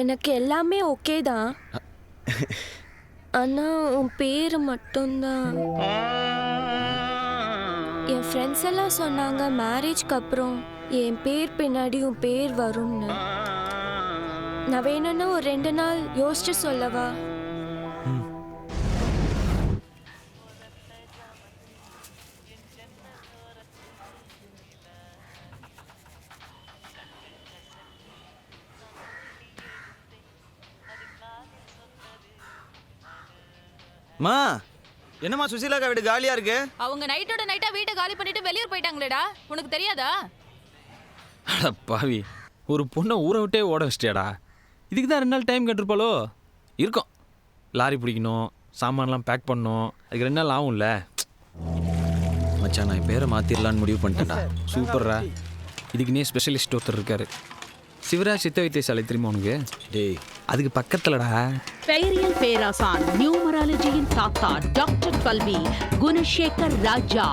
எனக்கு எல்லாமே ஓகே தான். ஆனா உன் பேர் மட்டும்தான். என் ஃப்ரெண்ட்ஸ் எல்லாம் சொன்னாங்க மேரேஜ்க்கு அப்புறம் என் பேர் பின்னாடி உன் பேர் வரும்னு. நான் வேணும்னா ஒரு 2 நாள் யோசிச்சு சொல்லவா? மா, என்னம்மா சுசீலாக்கா வீடு காலியா இருக்கு? அவங்க நைட்டோட நைட்டா வீட்டை காலி பண்ணிட்டு வெளியூர் போயிட்டாங்களேடா, உனக்கு தெரியாதா? அட பாவி, ஒரு பொண்ணை ஊரை விட்டே ஓட வச்சிட்டியாடா. இதுக்கு தான் 2 நாள் டைம் கேட்டிருப்பாளோ? இருக்கும், லாரி பிடிக்கணும், சாமான்லாம் பேக் பண்ணணும், அதுக்கு 2 நாள் ஆகும்ல. மச்சான், நான் பேரை மாற்றிடலான்னு முடிவு பண்ணிட்டேன்டா. சூப்பர்ரா, இதுக்குன்னே ஸ்பெஷலிஸ்ட் ஒருத்தர் இருக்காரு. சிவராஜ் சித்த வைத்தியசாலை தெரியுமா உனக்கு? டேய், அதுக்கு பக்கத்துலடா. பெயரியல் பேராசான் நியூமராலஜியின் தாத்தா டாக்டர் கல்வி குணசேகர் ராஜா.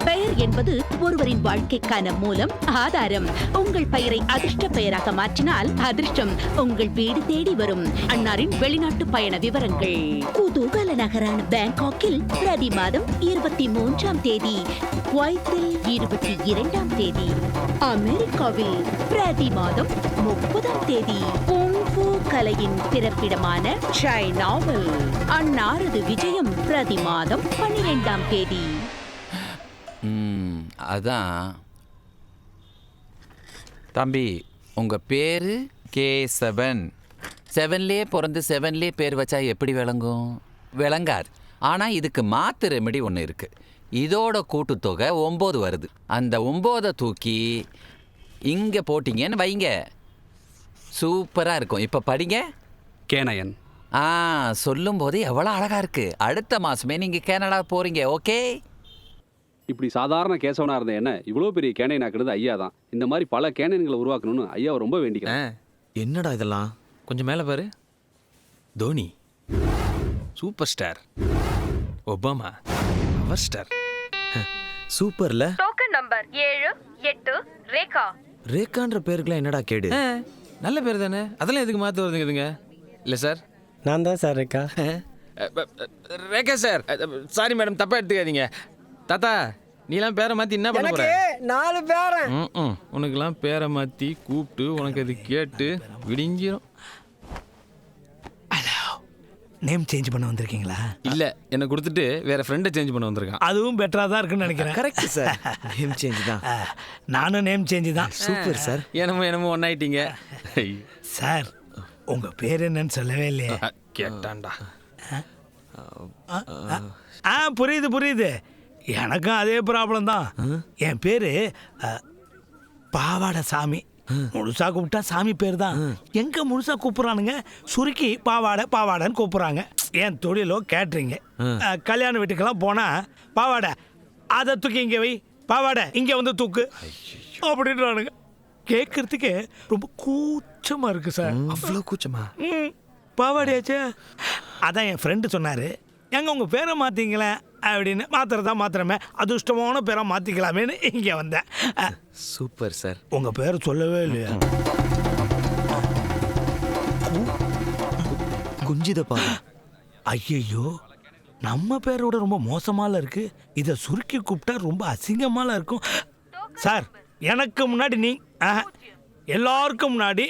பெயர் என்பது ஒருவரின் வாழ்க்கைக்கான மூலம், ஆதாரம். உங்கள் பெயரை அதிர்ஷ்ட பெயராக மாற்றினால் அதிர்ஷ்டம் உங்கள் வீடு தேடி வரும். அன்னாரின் வெளிநாட்டு பயண விவரங்கள். குதூகல நகரான பேங்காக்கில் பிரதி மாதம் 23ஆம் தேதி, குவைத்தில் 22ஆம் தேதி, அமெரிக்காவில் பிரதி மாதம் 30ஆம் தேதி, குங்ஃபூ கலையின் பிறப்பிடமான சைனாவில் அன்னாரது விஜயம் பிரதி மாதம் 12ஆம் தேதி. அதான் தம்பி, உங்க பேரு கேசவன். 7லே பிறந்து 7லே பேர் வச்சா எப்படி விளங்கும்? விளங்காது. ஆனா இதுக்கு மாத்து ரெமெடி ஒன்று இருக்கு. இதோட கூட்டுத்தொகை 9 வருது. அந்த 9 தூக்கி இங்க போட்டீங்கன்னு வைங்க, சூப்பரா இருக்கும். இப்ப படிங்க. கேனயன். சொல்லும் போது எவ்வளவு அழகா இருக்கு. அடுத்த மாசமே நீங்க கனடா போறீங்க. ஓகே. இப்படி சாதாரண கேசவனா இருந்த என்ன இவ்வளோ பெரிய கேனையன் ஆக்குறது ஐயா தான். இந்த மாதிரி பல கேனையன்களை உருவாக்கணும்னு ஐயாவை ரொம்ப வேண்டிக்கிறேன். என்னடா இதெல்லாம்? கொஞ்சம் மேலே பாரு. Dhoni super star, Obama power star. சூப்பர்ல. Token number 7, 8 Rekha. ரேகான்ற பேருக்குலாம் என்னடா கேடு? நல்ல பேர் தானே, அதெல்லாம் எதுக்கு மாற்ற வருதுங்க? இல்லை சார், நான் தான் sir Rekha. Rekha sir, sorry madam, தப்பாக எடுத்துக்காதீங்க. தாத்தா, நீலாம் பேரை மாற்றி என்ன பண்ண போற? 4 பேரன். உனக்குலாம் பேரை மாற்றி கூப்பிட்டு உனக்கு அது கேட்டு விடிஞ்சிரும். நேம் சேஞ்ச் பண்ண வந்திருக்கீங்களா? இல்லை, என்னை கொடுத்துட்டு வேற ஃப்ரெண்டை சேஞ்ச் பண்ண வந்திருக்கான். அதுவும் பெட்டராக தான் இருக்குன்னு நினைக்கிறேன். கரெக்ட் சார், நேம் சேஞ்ச் தான். நானும் நேம் சேஞ்ச் தான். Super sir. என்னமோ ஒன்னாயிட்டீங்க. சார், உங்க பேர் என்னன்னு சொல்லவே இல்லையே. கேட்டான்டா. புரியுது. எனக்கும் அதே ப்ராப்ளம் தான். என் பேரு பாவாடை சாமி. முழுசா கூப்பிட்டா சாமி பேர் தான். எங்க முழுசா கூப்பிடுறானுங்க, சுருக்கி பாவாடைன்னு கூப்பிடுறாங்க. என் தொழிலோ கேட்ரிங்க. கல்யாண வீட்டுக்கெல்லாம் போனா பாவாடை அதை தூக்கி இங்கே வை, பாவாடை இங்கே வந்து தூக்கு அப்படின்றானுங்க. கேட்கறதுக்கு ரொம்ப கூச்சமா இருக்கு சார். அவ்வளோ கூச்சமா? பாவாடையாச்சே. அதான் என் ஃப்ரெண்டு சொன்னாரு, எங்க உங்க பேரை மாத்தீங்களேன் அப்படின்னு. மாத்திரமே அதிர்ஷ்டமான பேரை மாத்திக்கலாமேன்னு இங்கே வந்தேன். Super sir. உங்க பேரை சொல்லவே இல்லையா? குஞ்சிதப்பா. ஐயோ, நம்ம பேரோட ரொம்ப மோசமால இருக்கு. இதை சுருக்கி கூப்பிட்டா ரொம்ப அசிங்கமால இருக்கும். சார், எனக்கு முன்னாடி எல்லாருக்கும் முன்னாடி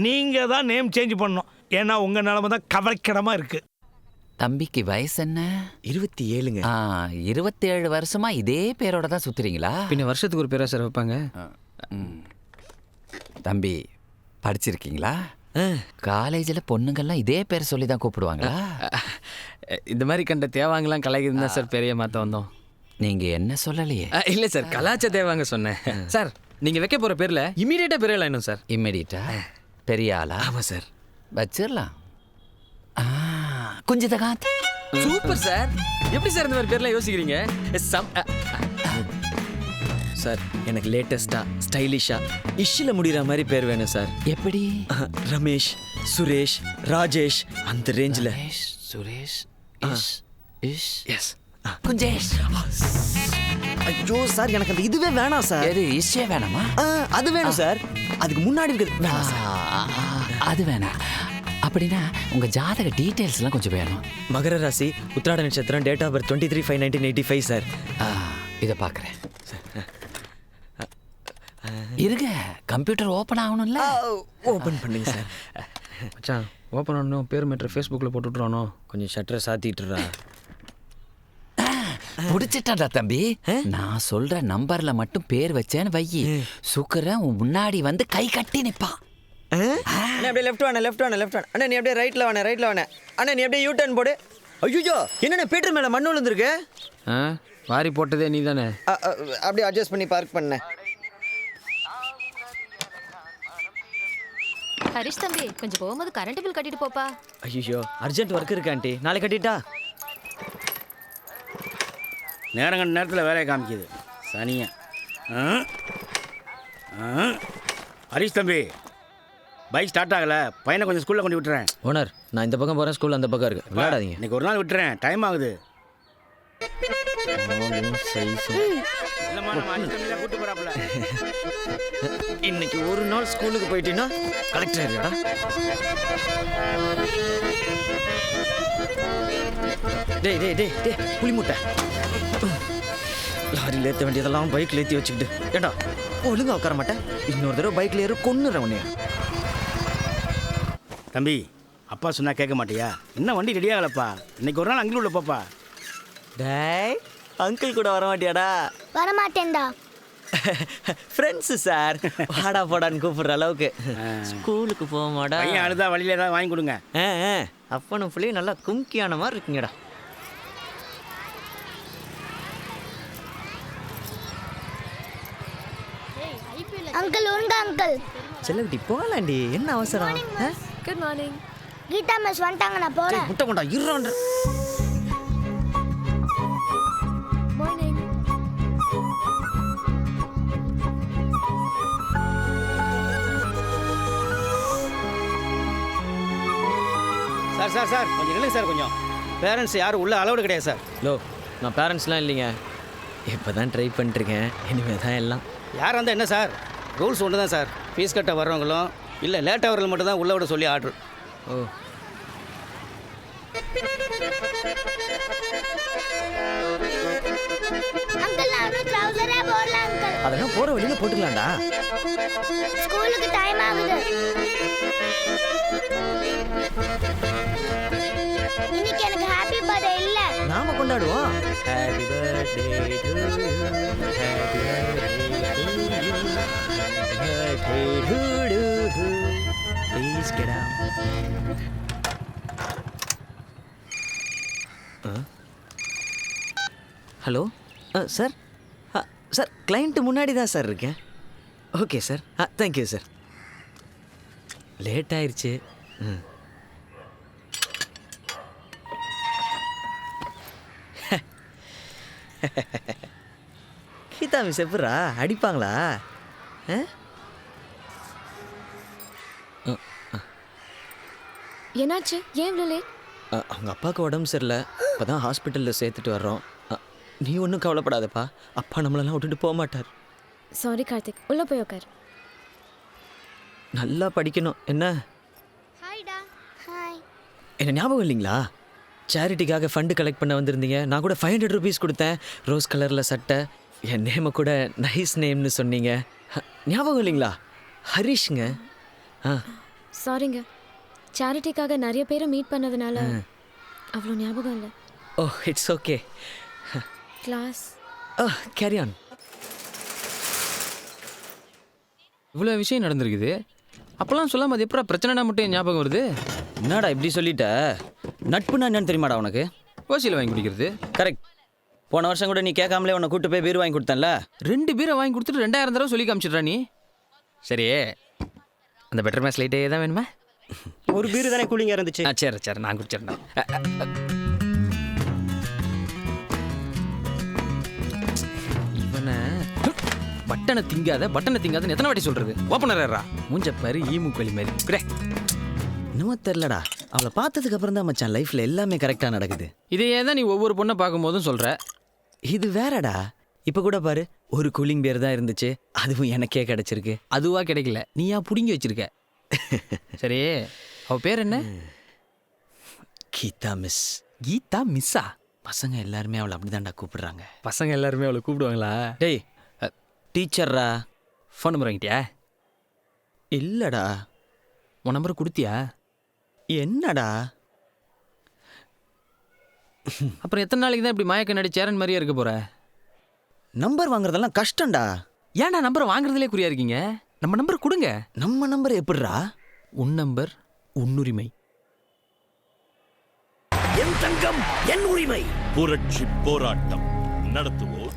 நீங்க தான் நேம் சேஞ்ச் பண்ணணும். ஏன்னா உங்க நிலைமை தான் கவலைக்கிடமா இருக்கு. தம்பிக்கு வயசு என்ன? 27ங்க. 27 வருஷமா இதே பேரோட தான் சுத்துறீங்களா? பின்ன வருஷத்துக்கு ஒரு பேரா சார் வைப்பாங்க. தம்பி, படிச்சிருக்கீங்களா? காலேஜில் பொண்ணுங்கள்லாம் இதே பேரை சொல்லி தான் கூப்பிடுவாங்களா? இந்த மாதிரி கண்ட தேவாங்கலாம் கலாய்க்கு தான் சார் பெரிய மாற்ற வந்தோம். நீங்கள் என்ன சொல்லலையே? இல்லை சார், கலாச்ச தேவாங்க சொன்னேன். சார், நீங்கள் வைக்க போகிற பேரில் இமீடியட்டாக பேர் என்ன சார்? இம்மிடியட்டா பெரிய ஆளா? ஆமாம் சார். வச்சிடலாம். குஞ்சிதகாந்த். Super sir. எப்படி சார் இந்த மாதிரி பேர்லாம் யோசிக்கிறீங்க? சார், எனக்கு லேட்டஸ்டா ஸ்டைலிஷா இஷ்ல முடிகிற மாதிரி பேர் வேணும் சார். எப்படி? ரமேஷ், சுரேஷ், ராஜேஷ், அந்த ரேஞ்சில். சுரேஷ், எஸ், குஞ்சேஷ். ஐயோ சார், எனக்கு அந்த இதுவே வேணாம் சார். எது இஷ்யே வேணாமா? அது வேணும் சார். அதுக்கு முன்னாடி இருக்கிறது வேணாம் சார். அது வேணாம். அப்படின்னா உங்கள் ஜாதக டீட்டெயில்ஸ்லாம் கொஞ்சம் வேணும். மகர ராசி, உத்திராட நட்சத்திரம், டேட் ஆஃப் பர்த் 23/5/1985 சார். இதை பார்க்குறேன். இருங்க, கம்ப்யூட்டர் ஓப்பன் ஆகணும்ல. ஓப்பன் பண்ணுங்க சார். மச்சான் ஓப்பன் பண்ணணும், பேர் மீட்டர் ஃபேஸ்புக்கில் போட்டு விட்றானோ. கொஞ்சம் ஷட்டரை சாத்திட்டுறா. முடிச்சிட்டாடா தம்பி. நான் சொல்ற நம்பர்ல மட்டும் பேர் வச்சேன்னு வையி, சுக்கரன் உன் முன்னாடி வந்து கை கட்டி நிற்பான். அண்ணா அப்படியே லெஃப்ட் வாண்ணே, லெஃப்ட் வாண்ணே, லெஃப்ட் வாண்ணே. அண்ணா நீ அப்படியே ரைட்டில் வாண்ணே, ரைட்டில் வாண்ணே. அண்ணா நீ அப்படியே யூ டர்ன் போடு. ஐயோ என்னண்ணே பீட்டர் மேலே மண்ணு விழுந்துருக்கு. வாரி போட்டதே நீ தானே. அப்படியே அட்ஜஸ்ட் பண்ணி பார்க் பண்ணேன். ஹரிஷ் தம்பி, கொஞ்சம் போகும்போது கரண்ட் பில் கட்டிட்டு போப்பா. ஐயோ அர்ஜென்ட் ஒர்க் இருக்கு ஆண்டி, நாளை கட்டிட்டா. நேரங்கண்ட நேரத்தில் வேலையை காமிக்குது சனியா. ஹரிஷ் தம்பி, பைக் ஸ்டார்ட் ஆகலை, பையனை கொஞ்சம் ஸ்கூலில் கொண்டு விட்டுறேன். ஓனர் நான் இந்த பக்கம் போகிறேன், ஸ்கூல் அந்த பக்கம் இருக்கு, விளையாடாதீங்க. இன்னைக்கு ஒரு நாள் விட்டுறேன், டைம் ஆகுது. இல்லைம்மா, நம்ம ஹரிஷ் தம்பி தான் கூட்டு போகிறாப்புல. இன்னைக்கு ஒரு நாள் ஸ்கூலுக்கு போயிட்டீங்கன்னா கலெக்டர் ஆகிடா. டேய் டேய் டேய் டேய் புளி முட்டை, லாரியில் ஏற்ற வேண்டியதெல்லாம் பைக்கில் ஏற்றி வச்சுக்கிட்டு ஏண்டா ஒழுங்கா உட்கார மாட்டேன். இன்னொரு தடவை பைக்கில் ஏறி கொன்னுறேன் உன்னைய. தம்பி, அப்பா சொன்னால் கேட்க மாட்டியா? இன்னும் வண்டி ரெடி ஆகலப்பா, இன்னைக்கு ஒரு நாள் அங்கே உள்ள போப்பா. டேய் அங்கிள் கூட வர மாட்டியாடா? வரமாட்டேன்டா. ஃப்ரெண்ட்ஸு சார், வாடா போடான்னு கூப்பிடுற அளவுக்கு. ஸ்கூலுக்கு போக மாட்டா? பையன் அழுதா வழியில் ஏதாவது வாங்கி கொடுங்க. அப்பனும் பிள்ளையும் நல்லா கும்கியான மாதிரி இருக்குங்கடா. அங்கிள் உங்க அங்கிள். செல்லகுட்டி போகலாண்டி, என்ன அவசரம்? Good morning. கீதா மிஸ் வந்துட்டாங்க, நான் போறேன். முட்டை கொண்டா இருறான்ற. மார்னிங். சார் சார் சார் கொஞ்சம் இல்லைங்க சார், கொஞ்சம் பேரண்ட்ஸ் யாரும் உள்ள அலௌடு கிடையாது சார். லோ நான் பேரண்ட்ஸ்லாம் இல்லைங்க, இப்போ தான் ட்ரை பண்ணிட்டுருக்கேன், இனிமேல் தான் எல்லாம். யார் வந்தால் என்ன சார், ரூல்ஸ் ஒன்று தான் சார். ஃபீஸ் கட்ட வர்றவங்களும் இல்லை லேட் ஆகிறவங்க மட்டும் தான் உள்ளே விட சொல்லி ஆர்டர். ஓ அங்கிள் நான் ட்ரவுசரே போடல அங்கிள். அதெல்லாம் போகிற வழியில் போட்டுக்கலாம்டா. ஸ்கூலுக்கு டைம் ஆகுது. இன்னைக்கு எனக்கு ஹாப்பி பர்த்டே இல்ல. நாம கொண்டாடுவோம். Happy birthday to you, happy birthday to you, happy birthday to you. Please get out. Hello sir. Sir client முன்னாடி தான் சார் இருக்கேன். Okay sir. Thank you sir. Late ஆயிடுச்சு. கீதா மிஸ் எப்படா அடிப்பாங்களா? என்னாச்சு, ஏன் இவ்வளோ லேட்? அவங்க அப்பாவுக்கு உடம்பு சரியில்லை, இப்போ தான் ஹாஸ்பிட்டலில் சேர்த்துட்டு வர்றோம். நீ ஒன்றும் கவலைப்படாதப்பா, அப்பா நம்மளெல்லாம் விட்டுட்டு போக மாட்டார். சாரி கார்த்திக், உள்ளே போய் உட்கார். நல்லா படிக்கணும் என்ன? ஹாய்டா. ஹாய். என்ன ஞாபகம் இல்லைங்களா? சேரிட்டிக்காக ஃபண்டு கலெக்ட் பண்ண வந்திருந்தீங்க. நான் கூட 500 rupees கொடுத்தேன், ரோஸ் கலரில் சட்டை, என் நேமை கூட நைஸ் நேம்னு சொன்னீங்க. ஞாபகம் இல்லைங்களா? ஹரிஷ்ங்க. சாரிங்க, சேரிட்டிக்காக நிறைய பேரை மீட் பண்ணதுனால அவ்வளோ ஞாபகம் இல்லை. Oh it's okay. Class. Carry on. இவ்வளோ விஷயம் நடந்திருக்குது, அப்போல்லாம் சொல்லாமல் அது எப்படா பிரச்சனைனா மட்டும் ஞாபகம் வருது? என்னடா இப்படி சொல்லிட்ட? நட்புனா என்னன்னு தெரியுமாடா உனக்கு? ஓசியில் வாங்கி குடிக்கிறது. கரெக்ட். போன வருஷம் கூட நீ கேட்காமலே உன்னை கூட்டு போய் பீர் வாங்கி கொடுத்தேன்ல. 2 பீரை வாங்கி கொடுத்துட்டு 2000 தடவை சொல்லி காமிச்சிட்றா நீ. சரி, அந்த பெட்டர் மேட்ச் லைட்டே தான் வேணுமா? ஒரு பீர் தானே கூலிங்காக இருந்துச்சு. சரி சரி, நான் குடிச்சிடறேன். இவனை பட்டனை திங்காதன்னு எத்தனை வாட்டி சொல்றது? ஓப்பனரா மூஞ்ச பாரு, ஈமுக்களி மாதிரி. குடே இன்னும் தெரிலடா, அவளை பார்த்ததுக்கு அப்புறம் தான் மச்சான் லைஃப்பில் எல்லாமே கரெக்டாக நடக்குது. இதையே தான் நீ ஒவ்வொரு பொண்ணை பார்க்கும்போதும் சொல்கிற. இது வேறடா. இப்போ கூட பாரு, ஒரு கூலிங் பேர் தான் இருந்துச்சு, அதுவும் எனக்கே கிடச்சிருக்கு. அதுவா கிடைக்கல, நீயா பிடுங்கி வச்சிருக்க. சரி, அவ பேர் என்ன? கீதா மிஸ். கீதா மிஸ்ஸா? பசங்க எல்லாருமே அவளை அப்படிதான்டா கூப்பிடுறாங்க. பசங்க எல்லாருமே அவளை கூப்பிடுவாங்களா? டேய் டீச்சர்ரா. Phone number வாங்கிட்டியா? இல்லடா. உன் நம்பர் கொடுத்தியா? என்னடா? அப்புறம் எத்தனை நாளைக்கு தான் இப்படி மயக்க நடி சேரன் மாதிரியே இருக்க போற? நம்பர் வாங்குறதெல்லாம் கஷ்டம்டா. ஏன்டா நம்பர் வாங்குறதுலே குறியா இருக்கீங்க? நம்ம நம்பர் கொடுங்க. நம்ம நம்பர் எப்படிடா? உன் நம்பர் உன்னுரிமை. என் தங்கம் என் உரிமை. புரட்சி போராட்டம் நடத்துவோர்.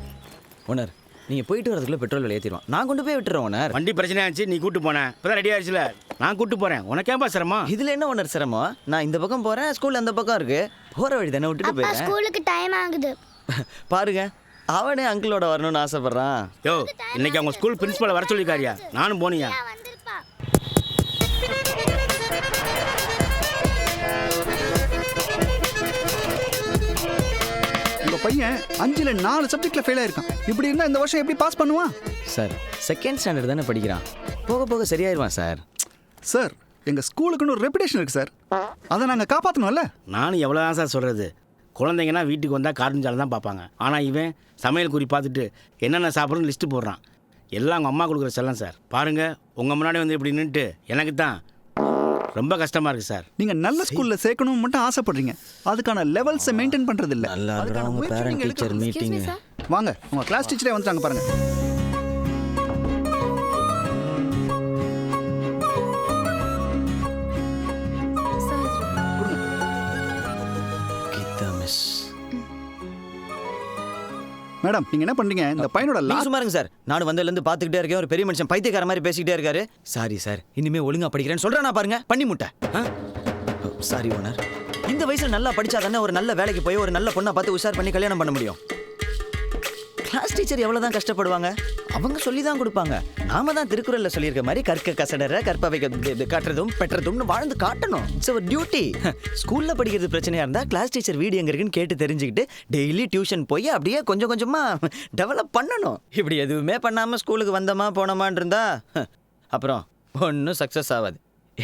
ஓனர், நீங்கள் போயிட்டு வரதுக்குள்ள பெட்ரோல் விலை ஏற்றிடுவான். நான் கொண்டு போய் விட்டுறேன் ஓனர். வண்டி பிரச்சனை ஆச்சு, நீ கூட்டு போனேன். இப்பதான் ரெடி ஆயிடுச்சுல, நான் கூட்டு போறேன். உனக்கேம்பா சிரமம்? இதில் என்ன ஓனர் சிரமம்? நான் இந்த பக்கம் போகிறேன், ஸ்கூல் அந்த பக்கம் இருக்கு. போகிற வழி தானே விட்டுட்டு போயிடுறேன். ஸ்கூலுக்கு டைம் ஆகுது. பாருங்க, அவனே அங்கிளோட வரணும்னு ஆசைப்படுறான். யோ, இன்னைக்கு அவங்க ஸ்கூல் பிரின்சிபலை வர சொல்லிருக்காரியா? நானும் போனியா? உங்க பையன் 5ல் 4 சப்ஜெக்ட்ல ஃபெயில் ஆயிருக்கான். இப்படி இருந்தா இந்த வருஷம் எப்படி பாஸ் பண்ணுவான்? சார், செகண்ட் ஸ்டாண்டர்ட் தானே படிக்கிறான். போக போக சரியாயிருவான் சார். சார், எங்க ஸ்கூலுக்குன்னு ஒரு ரெப்புடேஷன் இருக்கு சார். அதை நாங்கள் காப்பாற்றணும்ல. நானும் எவ்வளோதான் சார் சொல்கிறது. குழந்தைங்கன்னா வீட்டுக்கு வந்தால் கார்ட்டூன் சேனல் தான் பார்ப்பாங்க. ஆனால் இவன் சமையல் குறி பார்த்துட்டு என்னென்ன சாப்பிட்றன்னு லிஸ்ட்டு போடுறான். எல்லாம் அவங்க அம்மா கொடுக்குற செல்லம் சார். பாருங்கள், உங்கள் முன்னாடி வந்து இப்படி நின்றுட்டு எனக்கு தான் ரொம்ப கஷ்டமாக இருக்குது சார். நீங்கள் நல்ல ஸ்கூலில் சேர்க்கணும்னு மட்டும் ஆசைப்படுறீங்க. அதுக்கான லெவல்ஸை மெயின்டைன் பண்ணுறது இல்லை. Parent teacher meeting. வாங்க, உங்கள் கிளாஸ் டீச்சரே வந்துட்டாங்க பாருங்க. மேடம், நீங்க என்ன பண்றீங்க? இந்த பையனோட சும்மா இருங்க சார். நான் வந்ததுலேருந்து பார்த்துக்கிட்டே இருக்கேன். ஒரு பெரிய மனுஷன் பைத்தியக்கார மாதிரி பேசிக்கிட்டே இருக்காரு. சாரி சார், இனிமே ஒழுங்கா படிக்கிறேன்னு சொல்றேன். பாருங்க, பண்ணி முட்டை. Sorry owner. இந்த வயசுல நல்லா படிச்சா தானே ஒரு நல்ல வேலைக்கு போய் ஒரு நல்ல பொண்ணை பார்த்து உஷார் பண்ணி கல்யாணம் பண்ண முடியும். கிளாஸ் டீச்சர் எவ்வளவுதான் கஷ்டப்படுவாங்க? அவங்க சொல்லி தான் கொடுப்பாங்க. நாம தான் திருக்குறள்ல சொல்லியிருக்க மாதிரி கற்க கசடர கற்பவை காட்டுறதும் பெற்றதும்னு வாழ்ந்து காட்டணும். It's our duty. ஸ்கூல்ல படிக்கிறது பிரச்சனையா இருந்தா கிளாஸ் டீச்சர் வீடு எங்க இருக்குன்னு கேட்டு தெரிஞ்சுக்கிட்டு டெய்லி டியூஷன் போய் அப்படியே கொஞ்சம் கொஞ்சமா டெவலப் பண்ணணும். இப்படி எதுவுமே பண்ணாம ஸ்கூலுக்கு வந்தோமா போனோமான் இருந்தா அப்புறம் ஒன்றும் சக்ஸஸ் ஆகாது.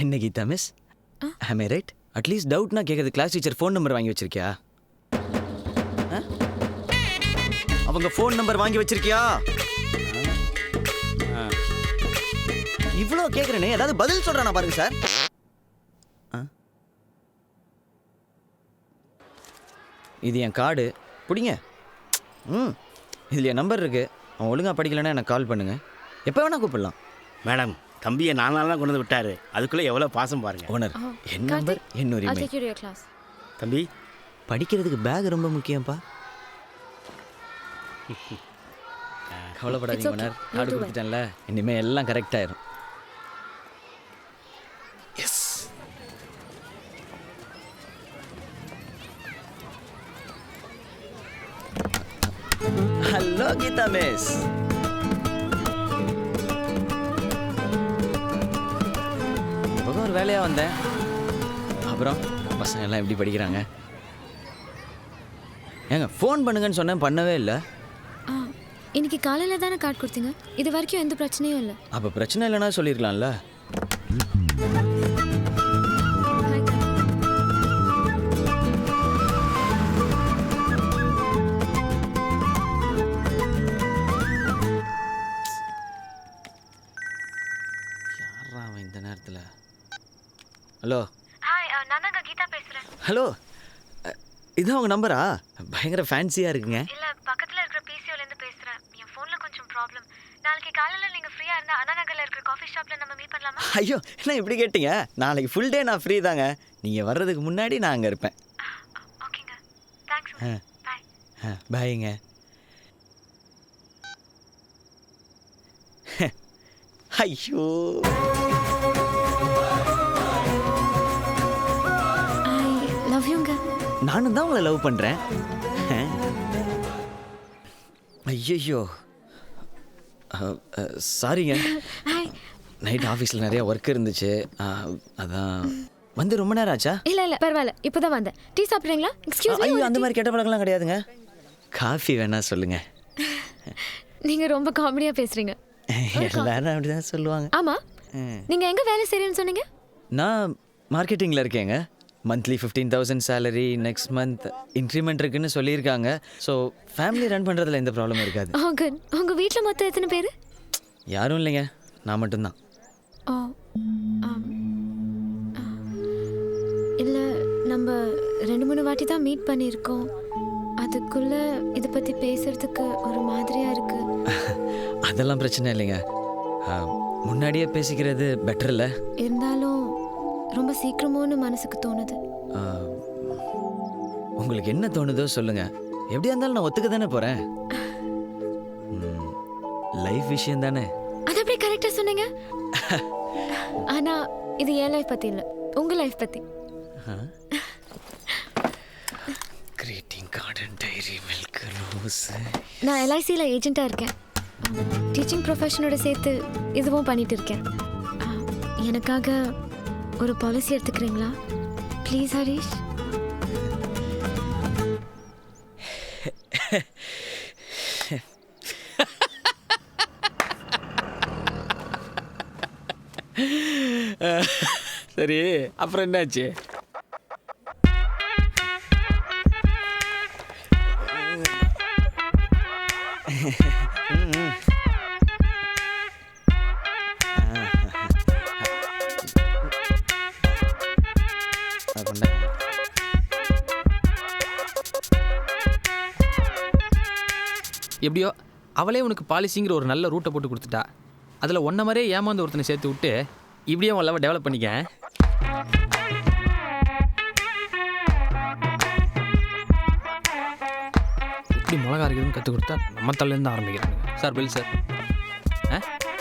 என்ன Geetha miss, am I right? At least டவுட்னா கேட்கறது கிளாஸ் டீச்சர் ஃபோன் நம்பர் வாங்கி வச்சிருக்கியா? அவங்க ஃபோன் நம்பர் வாங்கி வச்சிருக்கியா? இவ்வளோ கேட்குறேனே, ஏதாவது பதில் சொல்றானா பாருங்க சார். இது என் கார்டு, பிடிங்க. இதில் என் நம்பர் இருக்கு. அவன் ஒழுங்கா படிக்கலைன்னா எனக்கு கால் பண்ணுங்க. எப்போ வேணா கூப்பிடலாம். மேடம், தம்பியை 4 நாள் தான் கொண்டு வந்து விட்டாரு. அதுக்குள்ளே எவ்வளோ பாசம் பாருங்க. ஓனர், என் நம்பர் என் உரிமை. தம்பி, படிக்கிறதுக்கு பேக் ரொம்ப முக்கியம்ப்பா. கவலைப்படாதீங்க ஓனர், கார்டு கொடுத்துட்டேன்ல, இனிமேல் எல்லாம் கரெக்ட் ஆயிரும். எஸ். Hello Geetha miss. இப்போ ஒரு வேலையாக வந்தேன். அப்புறம் பசங்க எல்லாம் எப்படி படிக்கிறாங்க? ஏங்க ஃபோன் பண்ணுங்கன்னு சொன்னேன், பண்ணவே இல்லை. இன்னைக்கு காலையில் தானே கார்டு கொடுத்தீங்க. இது வரைக்கும் எந்த பிரச்சனையும் இல்லை. அப்போ பிரச்சனை இல்லைன்னா சொல்லியிருக்கலாம்ல. யாரா அவன் இந்த நேரத்தில்? ஹலோ. ஹாய், நான் தான் கீதா பேசுகிறேன். ஹலோ, இதான் உங்கள் நம்பரா? பயங்கர ஃபேன்சியாக இருக்குங்க. இல்லை, பக்கத்தில் இருக்கிற பிசிஓலேருந்து பேசுகிறேன். என் ஃபோனில் கொஞ்சம் ப்ராப்ளம். நாளைக்கு காலையில் நீங்கள் ஃப்ரீயாக இருந்தால் அண்ணா நகரில் இருக்கிற காஃபி ஷாப்பில் நம்ம மீட் பண்ணலாமா? ஐயோ, என்ன இப்படி கேட்டீங்க? நாளைக்கு ஃபுல் டே நான் ஃப்ரீ தாங்க. நீங்கள் வர்றதுக்கு முன்னாடி நான் அங்கே இருப்பேன். ஓகேங்க, தேங்க்ஸ். பாய். பாய்ங்க. ஐயோ, ஐ லவ் யூங்க. நானும் தான் உங்களை லவ் பண்ணுறேன். ஐயோ, சாரிங்க. நைட் ஆஃபீஸில் நிறைய ஒர்க் இருந்துச்சு. அதான் வந்து ரொம்ப நேரம் ஆச்சா? இல்லை பரவாயில்ல, இப்போ தான் வந்தேன். டீ சாப்பிட்றீங்களா? Excuse me. ஐயோ, அந்த மாதிரி கெட்ட பழக்கம்லாம் கிடையாதுங்க. காஃபி வேணா சொல்லுங்க. நீங்கள் ரொம்ப காமெடியாக பேசுகிறீங்க. எல்லாரும் அப்படிதான் சொல்லுவாங்க. ஆமாம், நீங்கள் எங்கே வேலை செய்கிறேன்னு சொன்னீங்க? நான் மார்க்கெட்டிங்கில் இருக்கேங்க. Monthly 15,000 salary, next month increment இருக்குன்னு சொல்லியிருக்காங்க. ஸோ ஃபேமிலி ரன் பண்ணுறதுல எந்த ப்ராப்ளமும் இருக்காது. ஓ குட். உங்கள் வீட்டில் மொத்தம் எத்தனை பேர்? யாரும் இல்லைங்க, நான் மட்டும்தான். ஓ இல்லை, நம்ம 2-3 வாட்டி தான் மீட் பண்ணியிருக்கோம். அதுக்குள்ளே இதை பற்றி பேசுகிறதுக்கு ஒரு மாதிரியாக இருக்குது. அதெல்லாம் பிரச்சனை இல்லைங்க, முன்னாடியே பேசிக்கிறது பெட்டர் இல்லை? இருந்தாலும் ரொம்ப சீக்கிரமோன்னு மனசுக்கு தோணுது. உங்களுக்கு என்ன தோணுதோ சொல்லுங்கள். எப்படியா இருந்தாலும் நான் ஒத்துக்க தானே போகிறேன். லைஃப் விஷயம் தானே. அது அப்படியே கரெக்டாக சொன்னீங்க. ஆனால் இது என் லைஃப் பற்றி இல்லை, உங்கள் லைஃப் பற்றி. Greeting card, diary, milk, rose. நான் எல்ஐசியில் ஏஜென்ட்டாக இருக்கேன். டீச்சிங் ப்ரொஃபஷனோட சேர்த்து இதுவும் பண்ணிட்டு இருக்கேன். எனக்காக ஒரு பாலிசி எடுத்துக்கிறீங்களா ப்ளீஸ் ஹரிஷ்? சரி, அப்புறம் என்னாச்சு? எப்படியோ அவளே உனக்கு பாலிசிங்கிற ஒரு நல்ல ரூட்டை போட்டு கொடுத்துட்டா. அதில் ஒன்றை மாதிரியே ஏமாந்து ஒருத்தனை சேர்த்து விட்டு இப்படியே உன் லவ் டெவலப் பண்ணிக்க. இப்படி மிளகா இருக்குதுன்னு கற்றுக் கொடுத்தா நம்ம தலையிலேருந்து ஆரம்பிக்கிறாங்க. Sir bill sir.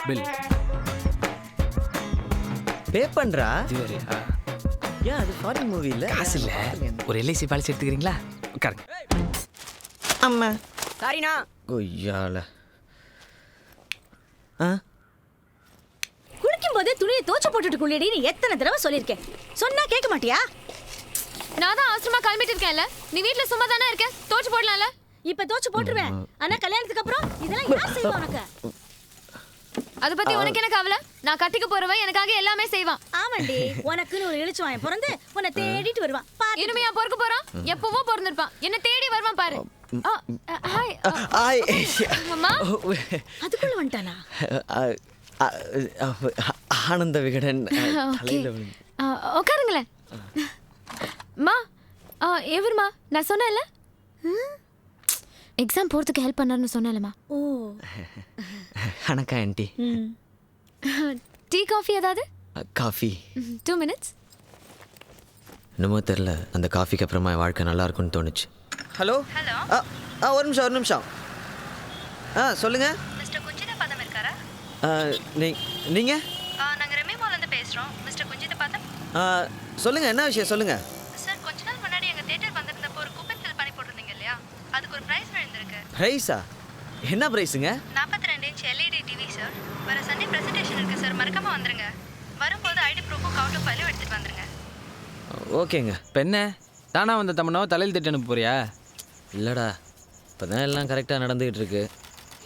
Bill pay பண்ணுறா? இதுவரை ஏன் அது ஃபாரின் மூவி இல்லை? காசு இல்லை, ஒரு எல்ஐசி பாலிசி எடுத்துக்கிறீங்களா? உட்காருங்க. அம்மா சாரிண்ணா. கொய்யால. குளிக்கும் போது துணியை தோச்சு போட்டுட்டு குளியடின்னு எத்தனை தடவை சொல்லியிருக்கேன். சொன்னா கேட்க மாட்டியா? நான் தான் அவசரமா கிளம்பிட்டு இருக்கேன்ல, நீ வீட்ல சும்மா தானே இருக்க, தோச்சு போடலாம்ல. இப்ப தோச்சு போட்டுருவேன். ஆனா கல்யாணத்துக்கு அப்புறம் இதெல்லாம் யார் செய்வா உனக்கு? அத பத்தி உனக்கு என்ன கவலை? நான் கட்டிக்க போறவன் எனக்காக எல்லாமே செய்வான். ஆமாண்டி, உனக்குன்னு ஒரு இழுச்சுவான் பிறந்து உன்னை தேடிட்டு வருவான். இனிமையா பொறுக்க போறான், எப்பவோ பிறந்திருப்பான், என்ன தேடி வருவான் பாரு. ஹாய் அம்மா. அதுக்குள்ள வந்துட்டானா? ஆனந்த விகடன். உட்காருங்களேன். மா எவருமா? நான் சொன்னேன்ல எக்ஸாம் போகிறதுக்கு ஹெல்ப் பண்ணாருன்னு சொன்னேன்லம்மா. ஓ வணக்கம் ஆண்டி. டீ காஃபி ஏதாவது? Coffee 2 minutes. என்னமோ தெரில, அந்த காஃபிக்கு அப்புறமா என் வாழ்க்கை நல்லா இருக்கும்னு தோணுச்சு. Hello hello. ஒரு நிமிஷம். சொல்லுங்கள். மிஸ்டர் குஞ்சித பதம் இருக்காரா? நீங்கள்? நாங்கள் ரெமிமாலேருந்து பேசுகிறோம். மிஸ்டர் குஞ்சித பதம் சொல்லுங்கள், என்ன விஷயம் சொல்லுங்கள். சார், கொஞ்ச நாள் முன்னாடி எங்கள் தேட்டர் வந்திருந்தப்போ ஒரு கூப்பன் ஃபில் பண்ணி போட்டிருந்தீங்க இல்லையா? அதுக்கு ஒரு ப்ரைஸ் விழுந்திருக்கு. ப்ரைஸா? என்ன ப்ரைஸுங்க? 42 இன்ச் எல்இடி டிவி சார். வர சண்டே ப்ரெசன்டேஷன் இருக்குது சார், மறக்காம வந்துருங்க. வரும்போது ஐடி ப்ரூஃபும் கவுண்டர் ஃபைலும் எடுத்துகிட்டு வந்துருங்க. ஓகேங்க. பெண்ணே, தானா வந்த தமனாவை தலையில் திட்டு அனுப்ப போறியா? இல்லைடா, இப்போ தான் எல்லாம் கரெக்டாக நடந்துகிட்டு இருக்கு.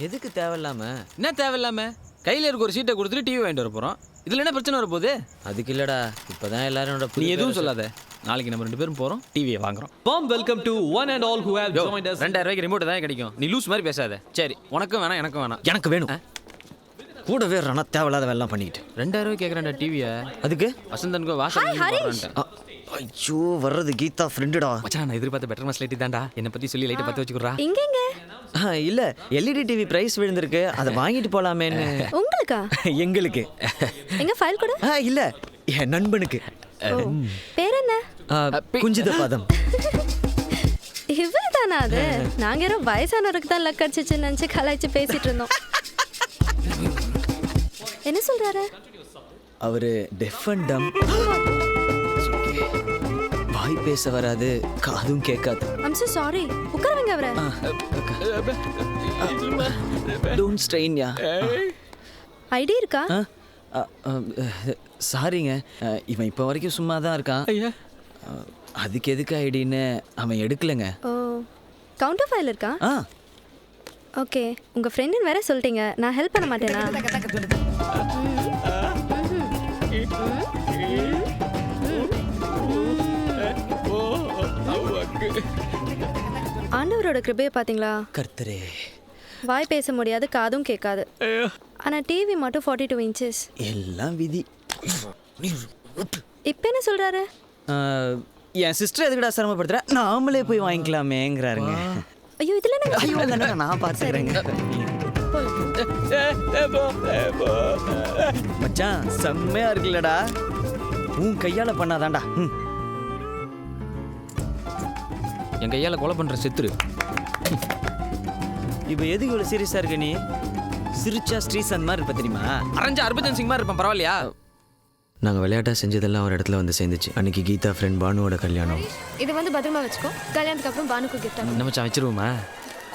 எதுக்கு தேவையில்லாமல்? என்ன தேவையில்லாமல்? கையில் இருக்க ஒரு சீட்டை கொடுத்துட்டு டிவி வாங்கிட்டு வர போகிறோம். இதில் என்ன பிரச்சனை வரப்போகுது? அதுக்கு இல்லைடா, இப்போ தான் எல்லாரும் நீ எதுவும் சொல்லாத. நாளைக்கு நம்ம 2 பேரும் போகிறோம், டிவியை வாங்குறோம். Welcome to one and all who have joined us. 2000 ரூபாய்க்கு ரிமோட் தான் கிடைக்கும். நீ லூஸ் மாதிரி பேசாத. சரி, உனக்கும் வேணாம், எனக்கும் வேணாம். எனக்கு வேணும். கூடவே வேறனா தேவையில்லாத வேலைலாம் பண்ணிக்கிட்டு 2000 ரூபாய்க்கு கேட்குறேன்டா டிவியை. அதுக்கு வசந்தனுக்கு வாசல். ஐயோ, வர்றது கீதா ஃப்ரெண்டுடா. மச்சான், நான் எதிர்பார்த்த பெட்டர் மாஸ் லைட் தான்டா. என்னை பற்றி சொல்லி லைட்டை பற்ற வச்சுக்கிறா. எங்கெங்க? இல்லை, எல்இடி டிவி ப்ரைஸ் விழுந்திருக்கு, அதை வாங்கிட்டு போகலாமேன்னு. உங்களுக்கா? எங்களுக்கு. எங்க ஃபைல் கூட? இல்லை, என் நண்பனுக்கு. பேர் என்ன? குஞ்சித பதம். இவர் தானா அது? நாங்க யாரோ வயசானவருக்கு தான் லக் அடிச்சிச்சுன்னு நினச்சி கலாய்ச்சி பேசிட்டு இருந்தோம். என்ன சொல்றாரு? அவரு டெஃப் அண்ட் டம். வாய் பேச வராது, காதும் கேட்காது. I'm so sorry. உட்காருங்க அவரை. Don't strain yeah. ஐடி இருக்கா? சாரிங்க, இவன் இப்போ வரைக்கும் சும்மா தான் இருக்கான். அதுக்கு எதுக்கு ஐடின்னு அவன் எடுக்கலைங்க. ஓ, கவுண்டர் ஃபைல் இருக்கா? ஓகே, உங்கள் ஃப்ரெண்டுன்னு வேற சொல்லிட்டீங்க, நான் ஹெல்ப் பண்ண மாட்டேனா? ஆண்டவரோட கிருபையை பார்த்தீங்களா? கர்த்தரே. வாய் பேச முடியாது, காதும் கேட்காது. ஆனால் டிவி மட்டும் 42 இன்ச்சஸ். எல்லாம் விதி. இப்போ என்ன சொல்கிறாரு? என் சிஸ்டர் எதுக்குடா சிரமப்படுத்துற, நாமளே போய் வாங்கிக்கலாமேங்கிறாருங்க. ஐயோ இதில் ஐயோ நான் பார்த்துக்கிறேங்க. மச்சான் செம்மையா இருக்குல்லடா, உன் கையால பண்ணாதான்டா. என் கையால் கொலை பண்ணுற செத்துரு. இப்போ எதுக்கு இவ்வளோ சீரியஸாக இருக்க நீ? சிரிச்சா ஸ்ரீசாந்த் மாதிரி இருப்ப தெரியுமா? அரஞ்சு ஹர்பஜன் சிங் மாதிரி இருப்பேன், பரவாயில்லையா? நாங்கள் விளையாட்டாக செஞ்சதெல்லாம் ஒரு இடத்துல வந்து சேர்ந்துச்சு. அன்னைக்கு கீதா ஃப்ரெண்ட் பானுவோட கல்யாணம். இது வந்து பத்திரமா வச்சுக்கோ, கல்யாணத்துக்கு அப்புறம் பானுக்கு கிஃப்ட் ஆகும். என்ன மச்சான் வச்சிருவோமா?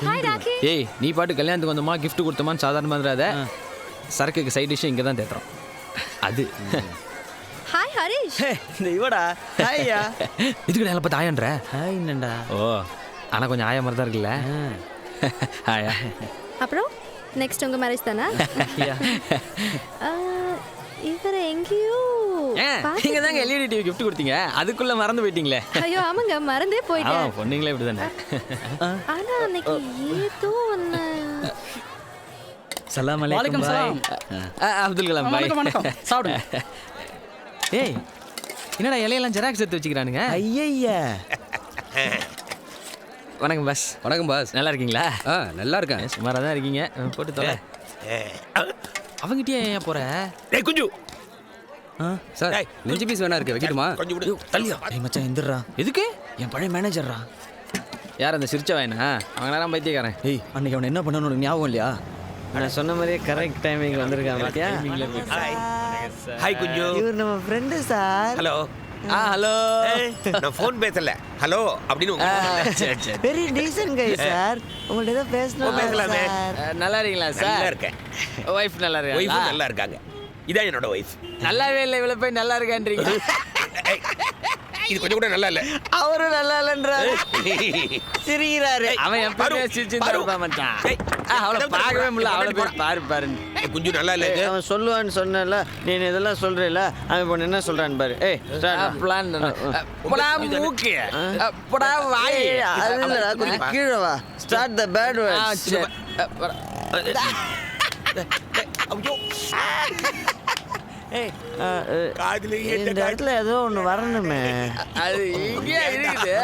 ஹாய் ராக்கி. ஏய் நீ பாட்டு கல்யாணத்துக்கு வந்தோமா கிஃப்ட் கொடுத்தோமான்னு சாதாரணமாக இருக்காத. சரக்குக்கு சைட் டிஷ்ஷும் இங்கே தான் தேத்துறோம். அது ஹாய் ஹரிஷ். இந்த இவடா ஹாய்யா. இதுக்கு நான் பார்த்து ஆயன்ற. ஹாய் என்னண்டா. ஓ ஆனால் கொஞ்சம் ஆயா மாதிரி தான் இருக்குல்ல. ஆயா. அப்புறம் நெக்ஸ்ட் உங்கள் மேரேஜ் தானே? இவரை எங்கேயோ நீங்க தாங்க எல்இடி டிவி கிஃப்ட் கொடுத்தீங்க, அதுக்குள்ள மறந்து போயிட்டீங்களே. ஐயோ ஆமாங்க, மறந்தே போயிட்டேன். பொண்ணுங்களே இப்படி தானே. ஆனா அன்னைக்கு ஏதோ ஒன்று. சலாம் அலைக்கும் பாய். அப்துல் கலாம் பாய். வணக்கம் சாப்பிடுங்க. ஏய் என்னடா இலையெல்லாம் ஜெராக்ஸ் எடுத்து வச்சுக்கிறானுங்க. ஐயா வணக்கம் பாஸ். வணக்கம் பாஸ். நல்லா இருக்கீங்களா? நல்லா இருக்கேன். சுமாராக தான் இருக்கீங்க, போட்டு தொலை. அவங்ககிட்டயே ஏன் போற? டேய் குஞ்சு. சார் நெஞ்சு பீஸ் வேணா இருக்கு, வைக்கட்டுமா? கொஞ்சம் விடு தள்ளியா. ஏய் மச்சான் எந்திரா. எதுக்கு? என் பழைய மேனேஜர்ரா. யார் அந்த சிரிச்ச வாயனா? அவங்க நேரம் பைத்தியக்காரன். ஏய் அன்னைக்கு அவனை என்ன பண்ணணும் உனக்கு ஞாபகம் இல்லையா? நான் சொன்ன மாதிரியே கரெக்ட் டைமிங் வந்திருக்கான் பாத்தியா? ஹாய் குஞ்சு. இவர் நம்ம ஃப்ரெண்டு சார். ஹலோ. ஹலோ. நான் ஃபோன் பேசல, ஹலோ அப்படின்னு. வெரி டீசன்ட் கை சார். உங்கள்ட்ட ஏதோ பேசணும். பேசலாமே. நல்லா இருக்கீங்களா சார்? நல்லா இருக்கேன். ஒய்ஃப் நல்லா இருக்கா? ஒய்ஃப் நல்லா இருக்காங்க. இதான் என்னோட ஒய்ஃப். நல்லாவே இல்லை, இவ்வளோ போய் நல்லா இருக்கான்றீங்க. இது கொஞ்சம் கூட நல்லா இல்ல. அவரும் நல்லா இல்லன்றாரு, சிரிக்கிறாரு. அவன் எப்பவுமே சிரிச்சுதான் இருப்பான் மச்சான். அவளை பார்க்கவே முடியல, அவளை போய் பாரு பாருன்னு. குஞ்சு நல்லா இல்ல. அவன் சொல்லுவான்னு சொன்னல, நீ இதெல்லாம் சொல்றேல, அவன் இப்போ என்ன சொல்றான்னு பாரு. ஏய் பிளான் போடா மூக்கு, போடா வாய். அது இல்லடா, கொஞ்சம் கீழே வா. Start the bad words. இந்த இடத்துல ஏதோ ஒன்று வரணுமே. அது இங்கே இருக்குது.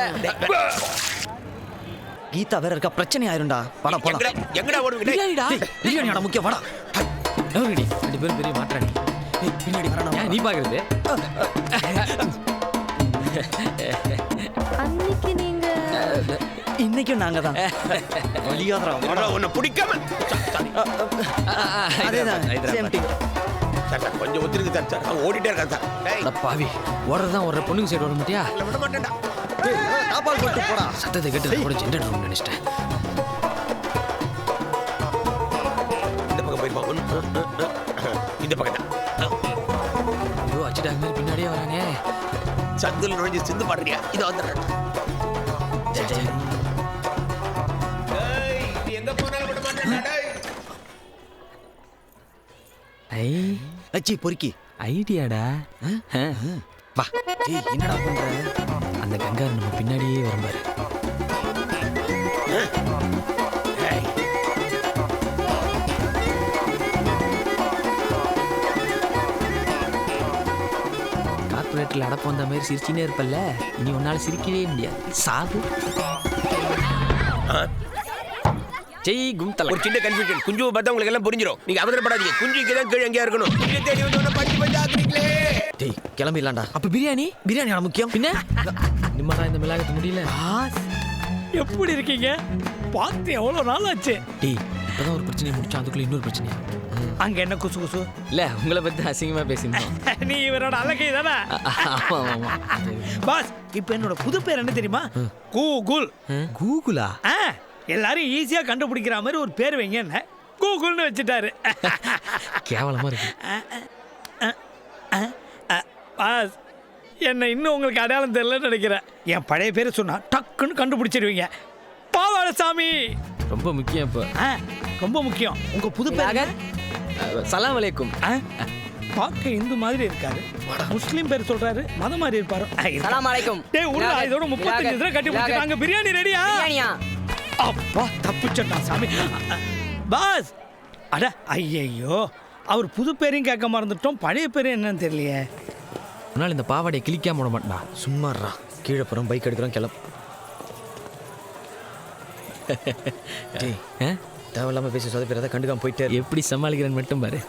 கீதா வேற இருக்கா, பிரச்சனை ஆயிரும்டா. வாடா போலாம். எங்கடா ஓடுவீங்க? பிரியாணிடா. பிரியாணியோட முக்கியம் வாடா. எவருடி? 2 பேரும் பெரிய மாற்றாடி. பின்னாடி வரணும். நீ பாக்குறது? அன்னைக்கு நீங்க இன்னைக்கும் நாங்க தான். வலியாதரா உன்னை பிடிக்காம. அதேதான் சேம் திங். சார் கொஞ்சம் ஒத்துருக்கு சார். சார் அவன் ஓடிட்டே இருக்கான் சார். அட பாவி, ஓடுறதான் ஒரு பொண்ணுக்கு சைடு வர மாட்டியா? விட மாட்டேன்டா. தாப்பால் போட்டு போடா. சத்தத்தை கேட்டு கூட ஜெண்டர் ரூம் நினைச்சிட்டேன். இந்த பக்கம் போயிருப்பான். இந்த பக்கம் தான். ஐயோ அச்சிட்டாங்க மாதிரி பின்னாடியே வரானே. சந்தில் நுழைஞ்சு சிந்து பாடுறியா? இது வந்துடுறேன். எங்க போனாலும் விட மாட்டேன்டா. ஐ அச்சி பொறுக்கி ஐடியாடா. வா. ஏய் என்னடா பண்ற? அந்த கங்காரு நம்ம பின்னாடியே வரும்பாரு. கார்பரேட்டில் அடப்பு வந்த மாதிரி சிரிச்சினே இருப்பல்ல, இனி உன்னால சிரிக்கவே முடியாது. சாகு. ஜெய் கும்தல. ஒரு சின்ன கன்ஃபியூஷன். குஞ்சுவை பார்த்தா உங்களுக்கு எல்லாம் புரிஞ்சிடும். நீங்க அவசரப்படாதீங்க. குஞ்சு இங்கே தான் கீழே எங்கேயா இருக்கணும். குஞ்சு தேடி வந்து பஞ்சு பஞ்சு ஆக்குறீங்களே. டேய் கிளம்பிடலாம்டா. அப்ப பிரியாணி? பிரியாணியோட முக்கியம். பின்ன நிம்மடா இந்த மிளகாத்து முடியல. எப்படி இருக்கீங்க? பார்த்து எவ்வளோ நாள் ஆச்சு. டேய் இப்பதான் ஒரு பிரச்சனையை முடிச்சோம், அதுக்குள்ள இன்னொரு பிரச்சனையா? அங்க என்ன குசு குசு? இல்ல உங்களை பத்தி அசிங்கமா பேசினோம். நீ இவரோட அழகை தானே? பாஸ் இப்போ என்னோட புது பேர் என்ன தெரியுமா? கூகுள். கூகுளா? எல்லாரும் ஈஸியா கண்டுபிடிக்கிற மாதிரி ஒரு பேர் வைங்க. என்ன கூகுள்னு வச்சுட்டாரு. கேவலமா இருக்கு. பாஸ் என்ன இன்னும் உங்களுக்கு அடையாளம் தெரியலன்னு நினைக்கிறேன். என் பழைய பேரை சொன்னா டக்குன்னு கண்டுபிடிச்சிருவீங்க. பாவாடசாமி. ரொம்ப முக்கியம். இப்போ ரொம்ப முக்கியம். உங்க புது பேர்? சலாம் அலைக்கும். பார்க்க இந்து மாதிரி இருக்காரு, முஸ்லீம் பேர் சொல்றாரு, மதம் மாதிரி இருப்பாரு. சலாம் அலைக்கும். டேய் உள்ள இதோட 35 தடவை கட்டி முடிச்சிட்டாங்க. பிரியாணி ரெடியா? அப்பா தப்பிச்சட்டான் சாமி. பாஸ் அட ஐயையோ, அவர் புது பேரையும் கேட்க மறந்துட்டோம், பழைய பேரும் என்னன்னு தெரியலையே. அதனால் இந்த பாவாடையை கிளிக்காம விட மாட்டா. சும்மாறா, கீழே போகிறோம், பைக் எடுக்கிறோம், கிளம்பு. தேவையில்லாமல் பேசி சொதப்பிறத கண்டுக்காம போயிட்டே. எப்படி சமாளிக்கிறேன்னு மட்டும் பாரு.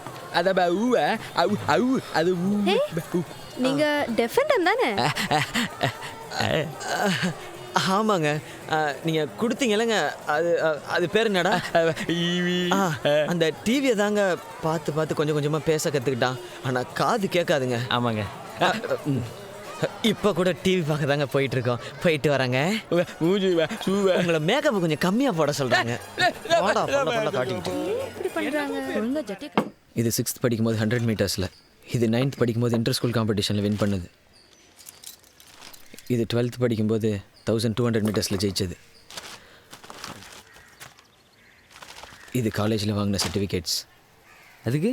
நீங்க டெஃபெண்டர் தானே? ஆமாங்க, நீங்கள் கொடுத்தீங்கல்லங்க, அது அது பேர் என்னடா? அந்த டிவியை தாங்க பார்த்து பார்த்து கொஞ்சம் கொஞ்சமாக பேச கற்றுக்கிட்டான். ஆனால் காது கேட்காதுங்க. ஆமாங்க. இப்போ கூட டிவி பார்க்க தாங்க போயிட்டுருக்கோம். போயிட்டு வராங்க. உங்களை மேக்கப் கொஞ்சம் கம்மியாக போட சொல்கிறாங்க. இது 6th படிக்கும்போது 100 மீட்டர்ஸில், இது 9th படிக்கும்போது இன்டர் ஸ்கூல் காம்படிஷனில் வின் பண்ணுது. இது 12th படிக்கும்போது 1200 மீட்டர்ஸில் ஜெயிச்சது. இது காலேஜில் வாங்கின சர்டிஃபிகேட்ஸ். அதுக்கு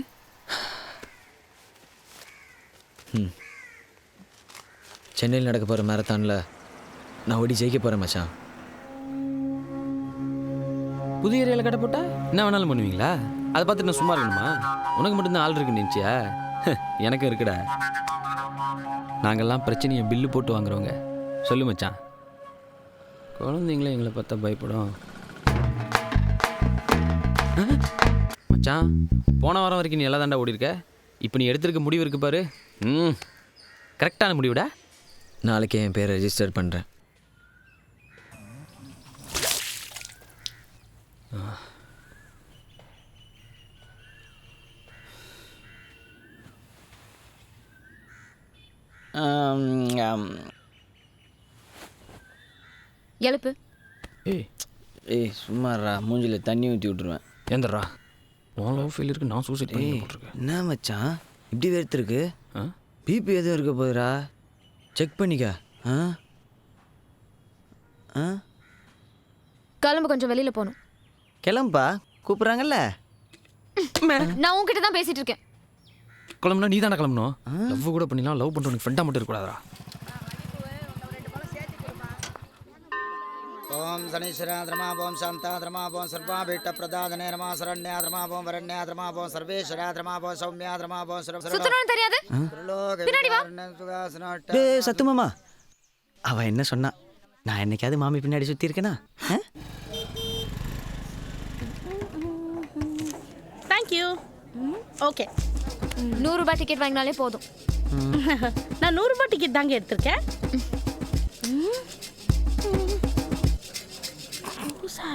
சென்னையில் நடக்க போகிற மேரத்தானில் நான் ஓடி ஜெயிக்க போகிறேன் மச்சான். புது ஏரியாவில் கடை போட்டா என்ன வேணாலும் பண்ணுவீங்களா? அதை பார்த்துட்டு நான் சும்மா இருக்கணுமா? உனக்கு மட்டும்தான் ஆள் இருக்குன்னு நினச்சியா? எனக்கும் இருக்குடா. நாங்கள்லாம் பிரச்சனையை பில்லு போட்டு வாங்குறவங்க. சொல்லு மச்சான். குழந்தைங்களே எங்களை பார்த்தா பயப்படும். மச்சான், போன வாரம் வரைக்கும் நீ எல்லாம் தாண்டா ஓடி இருக்க. இப்போ நீ எடுத்திருக்க முடிவு இருக்கு பாரு. கரெக்டான முடிவுடா. நாளைக்கே என் பேரை ரெஜிஸ்டர் பண்ணுறேன். எழுப்பு. ஏய் சும்மாறா, மூஞ்சில் தண்ணி ஊற்றி விட்ருவேன். ஏந்தர்றா, உன் லவ் ஃபெயில் இருக்கு, நான் சூசைட் பண்ணி போட்டிருக்கேன். என்ன மச்சான் இப்படி வெறுத்துருக்கு? பிபி எதுவும் இருக்க போதுரா, செக் பண்ணிக்க. கிளம்பு, கொஞ்சம் வெளியில போகணும். கிளம்பா, கூப்பிட்றாங்கல்ல. நான் உன்கிட்ட தான் பேசிட்டு இருக்கேன். கிளம்புனா நீ தானே கிளம்பணும். லவ் கூட பண்ணிடலாம், லவ் பண்ணுறவனுக்கு ஃப்ரெண்டாக மட்டும் இருக்கக்கூடாதா? ஓம் சனீஸ்வராத்ரமா ஓம் சாந்தாத்ரமா ஓம் சர்வாபீட்டப்பிரதாதனே நமா சரண்யாத்ரமா ஓம் வரண்யாத்ரமா ஓம் சர்வேஸ்வராத்ரமா ஓம் சௌமியாத்ரமா ஓம் சுத்தணும் தெரியாது. பின்னாடி வா. டேய் சத்துமாமா, அவ என்ன சொன்னா? நான் என்னைக்காவது மாமி பின்னாடி சுற்றி இருக்கேனா? தேங்க்யூ. ஓகே, 100 ரூபாய் டிக்கெட் வாங்கினாலே போதும். நான் 100 ரூபாய் டிக்கெட் தாங்க எடுத்திருக்கேன்.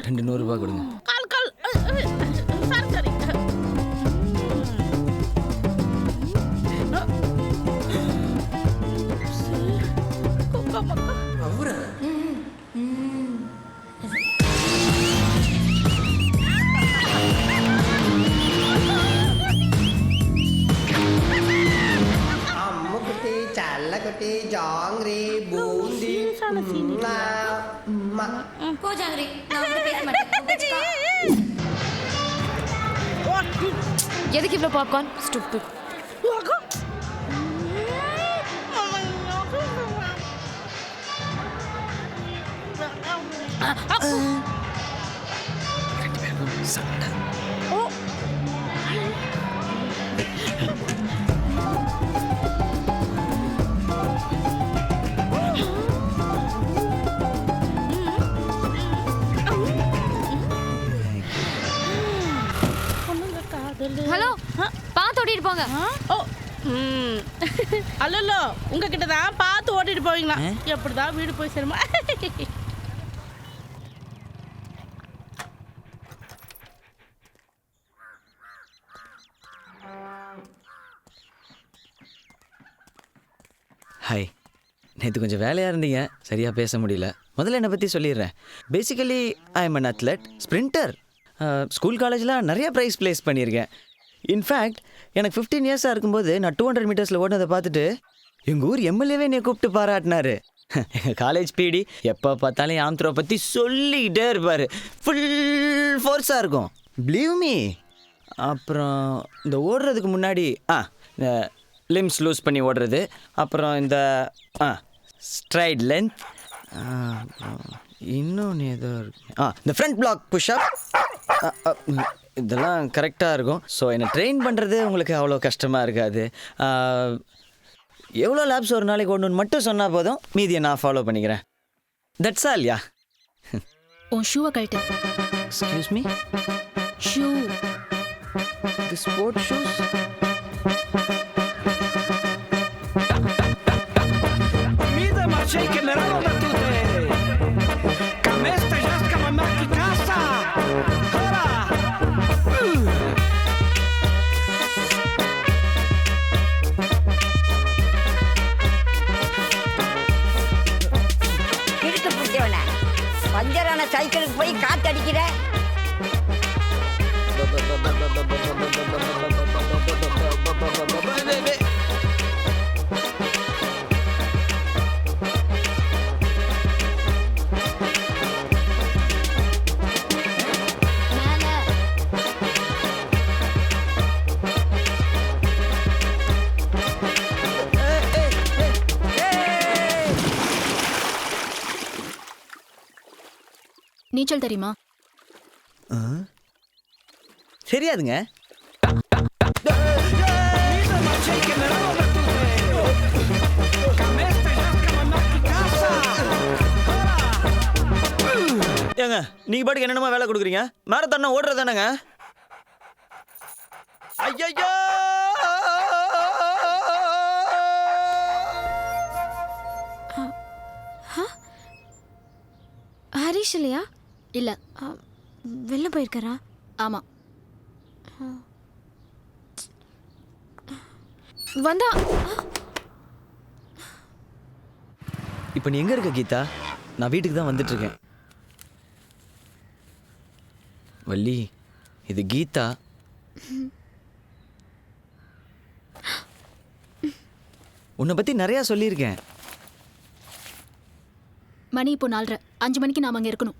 200 ரூபாய் கொடுங்க. கால் கால் சாரி சாரி. அம்முக்குட்டி சல்லக்குட்டி ஜாங்கிரி பூந்தி போ ஜாங்கிரி, நான் வந்து பேச மாட்டேன். எதுக்கு இவ்வளோ பாப்கார்ன்? ஸ்டூபிட். ஹலோ, பார்த்து ஓட்டிட்டு போங்க. ஓ அல்லோ, உங்ககிட்ட தான் பார்த்து ஓட்டிட்டு போவீங்களா? எப்படிதான் வீடு போய் சேருமா? ஹாய், நேற்று கொஞ்சம் வேலையாக இருந்தீங்க, சரியாக பேச முடியல. முதல்ல என்னை பற்றி சொல்லிடுறேன். Basically I am an athlete, sprinter. School காலேஜில் நிறைய ப்ரைஸ் ப்ளேஸ் பண்ணியிருக்கேன். இன்ஃபேக்ட் எனக்கு 15 இயர்ஸாக இருக்கும்போது நான் 200 மீட்டர்ஸில் ஓடினதை பார்த்துட்டு எங்கள் ஊர் எம்எல்ஏவே என்னை கூப்பிட்டு பாராட்டினார். எங்கள் காலேஜ் பிடி எப்போ பார்த்தாலும் ஆம்த்ரோ பற்றி சொல்லிக்கிட்டே இருப்பார். ஃபுல் ஃபோர்ஸாக இருக்கும், பிலீவ் மீ. அப்புறம் இந்த ஓடுறதுக்கு முன்னாடி இந்த லிம்ஸ் லூஸ் பண்ணி ஓடுறது, அப்புறம் இந்த ஸ்ட்ரைட் லென்த், இன்னொன்று ஏதோ இருக்கு. இந்த ஃப்ரண்ட் பிளாக் புஷ்அப் இதெல்லாம் கரெக்டாக இருக்கும். ஸோ என்னை ட்ரெயின் பண்ணுறது உங்களுக்கு அவ்வளோ கஷ்டமாக இருக்காது. எவ்வளோ லேப்ஸ் ஒரு நாளைக்கு ஒன்று மட்டும் சொன்னால் போதும், மீதியை நான் ஃபாலோ பண்ணிக்கிறேன். That's all. யா. உன் ஷூவை கழட்டு. Excuse me. Shoe. The sport shoes. பஞ்சரான சைக்கிளுக்கு போய் காத்தடிக்கிற. நீச்சல் தெரியுமா? தெரியாதுங்க. ஏங்க நீங்க பாட்டுக்கு என்னென்னமா வேலை கொடுக்குறீங்க? மேரத்தான ஓடுறதானங்க? ஐயோ ஹரிஷ் இல்லையா? இல்ல, வெளில போயிருக்காரா? ஆமா. வந்தா. இப்போ நீ எங்க இருக்க கீதா? நான் வீட்டுக்கு தான் வந்துட்டு இருக்கேன். வள்ளி, இது கீதா. உன்னை பத்தி நிறைய சொல்லியிருக்கேன். மணி இப்போ 4:30. 5 மணிக்கு நாம அங்க இருக்கணும்.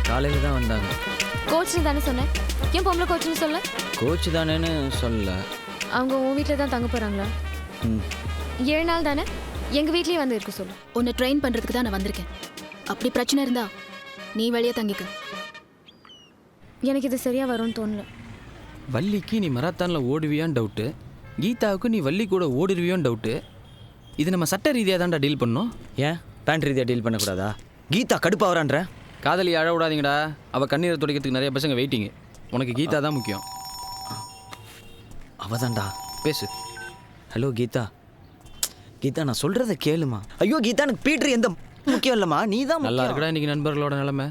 காலையில் தான் வந்தாங்க. கோச்னு தானே சொன்னேன். ஏன் பொம்பளை கோச்னு சொல்ல? கோச் தானேன்னு சொல்லல. அவங்க உன் வீட்டில் தான் தங்க போகிறாங்களா? 7 நாள் தானே? எங்கள் வீட்லேயே வந்து இருக்க சொல்லு. உன்னை ட்ரெயின் பண்ணுறதுக்கு தான் நான் வந்திருக்கேன். அப்படி பிரச்சனை இருந்தா நீ வெளியே தங்கிக்க. எனக்கு இது சரியாக வரும்னு தோணல. வள்ளிக்கு நீ மராத்தானில் ஓடுவியான்னு டவுட்டு, கீதாவுக்கு நீ வள்ளி கூட ஓடிடுவியோன்னு டவுட்டு. இது நம்ம சட்ட ரீதியாக தான்டா டீல் பண்ணோம். ஏன் பேண்ட் ரீதியாக டீல் பண்ணக்கூடாதா? கீதா கடுப்பாக வரான்ற. காதலி அழ விடாதீங்கடா. அவள் கண்ணீரை துடைக்கிறதுக்கு நிறைய பசங்க வெயிட்டிங்கு. உனக்கு கீதா தான் முக்கியம். அவதான்டா. பேசு. ஹலோ கீதா. கீதா நான் சொல்கிறத கேளுமா. ஐயோ கீதா, எனக்கு பீட்ரு எந்த முக்கியம் இல்லைம்மா, நீ தான் நல்லா இருக்கடா இன்றைக்கி நண்பர்களோட நிலைமை.